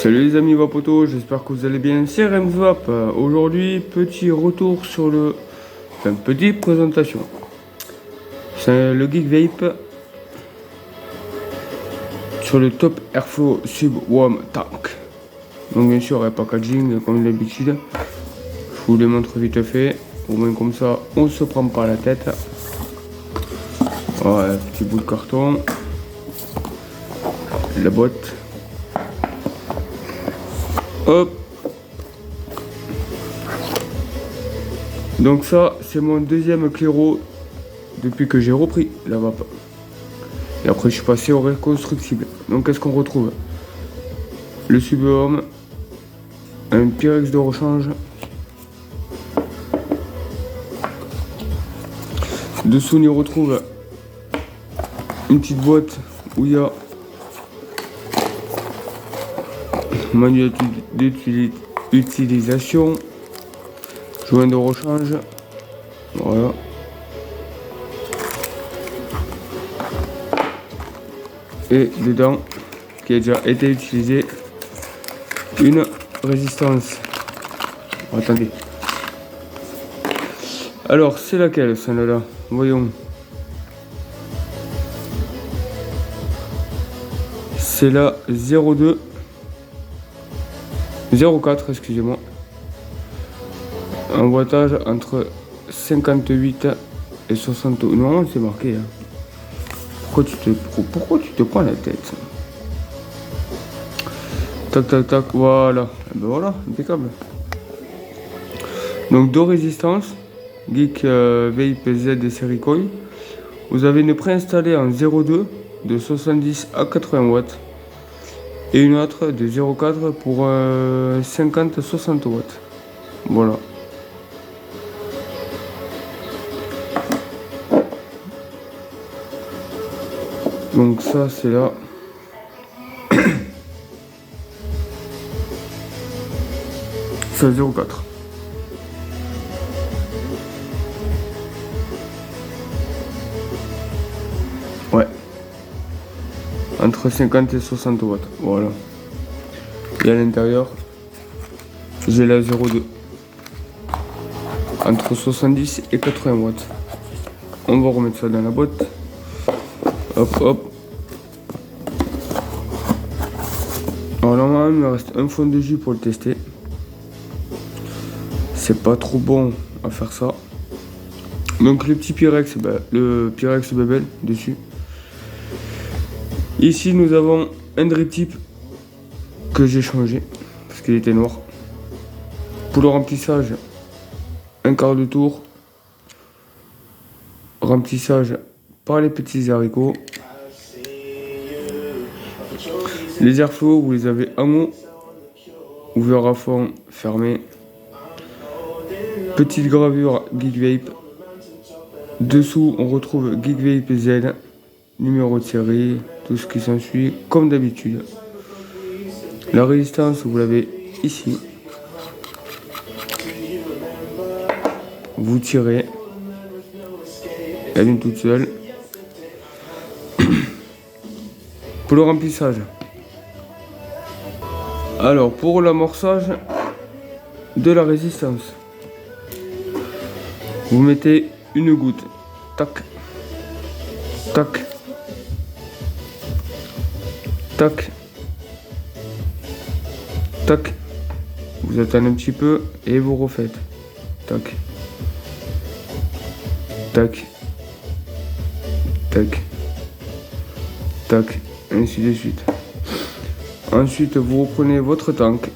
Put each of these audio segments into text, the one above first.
Salut les amis Vapoto, j'espère que vous allez bien, c'est Remswap. Aujourd'hui, petit retour sur petite présentation. C'est le Geek Vape sur le Top Airflow Sub Warm Tank. Donc bien sûr, packaging comme d'habitude. Je vous les montre vite fait, au moins comme ça, on se prend pas la tête. Voilà, petit bout de carton, la boîte. Hop. Donc ça, c'est mon deuxième claireau depuis que j'ai repris la vape. Et après, je suis passé au reconstructible. Donc, qu'est-ce qu'on retrouve? Le Sublime, un Pyrex de rechange. Dessous, on y retrouve une petite boîte où il y a manuel d'utilisation, joint de rechange, voilà. Et dedans, qui a déjà été utilisé, une résistance. Attendez. Alors, c'est laquelle celle-là? Voyons. C'est la 02. 04, excusez-moi. Un wattage entre 58 et 60. Non, c'est marqué. Hein. Pourquoi tu te prends la tête? Tac, tac, tac, voilà. Et ben voilà, impeccable. Donc, deux résistances. Geek Vape Z série coil. Vous avez une préinstallée en 02 de 70 à 80 watts. Et une autre de 0,4 pour 50-60 watts. Voilà. Donc ça c'est là. C'est 0,4. Ouais. Entre 50 et 60 watts. Voilà. Et à l'intérieur, j'ai la 0,2. Entre 70 et 80 watts. On va remettre ça dans la boîte. Hop, hop. Alors normalement, il me reste un fond de jus pour le tester. C'est pas trop bon à faire ça. Donc le petit Pyrex, le Pyrex Bebel dessus. Ici nous avons un drip tip que j'ai changé parce qu'il était noir. Pour le remplissage, un quart de tour. Remplissage par les petits haricots. Les airflow, vous les avez en haut, ouvert à fond, fermé. Petite gravure Geek Vape. Dessous, on retrouve Geek Vape Z, numéro de série, tout ce qui s'ensuit, comme d'habitude. La résistance, vous l'avez ici. Vous tirez. Elle vient toute seule. Pour le remplissage. Alors, pour l'amorçage de la résistance, vous mettez une goutte. Tac. Tac. Tac. Tac. Vous attendez un petit peu et vous refaites. Tac. Tac. Tac. Tac. Ainsi de suite. Ensuite, vous reprenez votre tank.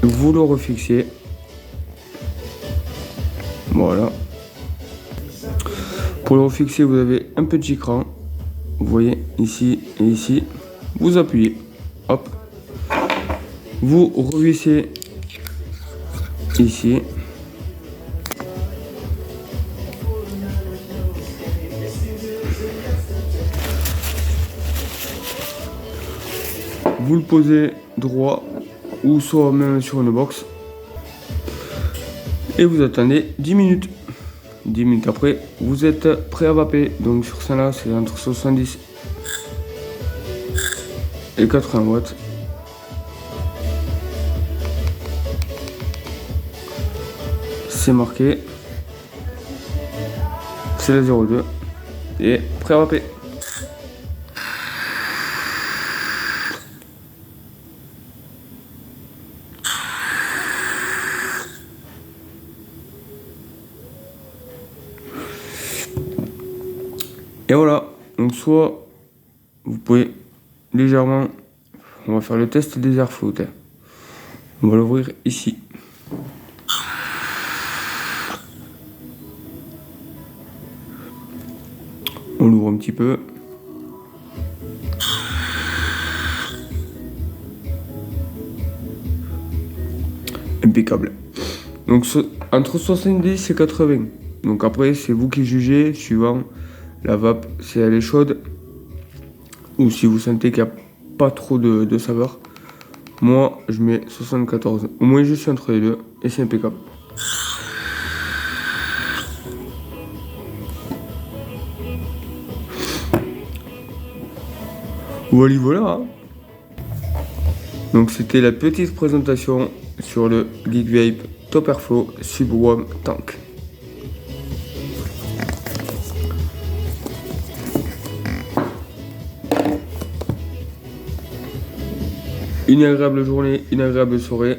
Vous le refixez. Voilà. Pour le refixer, vous avez un petit cran. Vous voyez, ici et ici. Vous appuyez. Hop. Vous revissez ici. Vous le posez droit ou soit même sur une box. Et vous attendez 10 minutes. 10 minutes après, vous êtes prêt à vaper. Donc sur celle-là, c'est entre 70 et 80 watts. c'est marqué. C'est la 02. Et prêt à vaper. Et voilà, donc soit vous pouvez légèrement, on va faire le test des airflows. On va l'ouvrir ici. On l'ouvre un petit peu. Impeccable. Donc entre 70 et 80. Donc après c'est vous qui jugez suivant la vape si elle est chaude ou si vous sentez qu'il n'y a pas trop de saveur. Moi je mets 74. Au moins je suis entre les deux et c'est impeccable. Voilà. Hein. Donc c'était la petite présentation sur le Geek Vape Top Airflow Sub One Tank. Une agréable journée, une agréable soirée.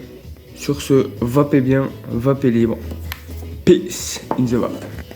Sur ce, vapez bien, vapez libre. Peace in the vape.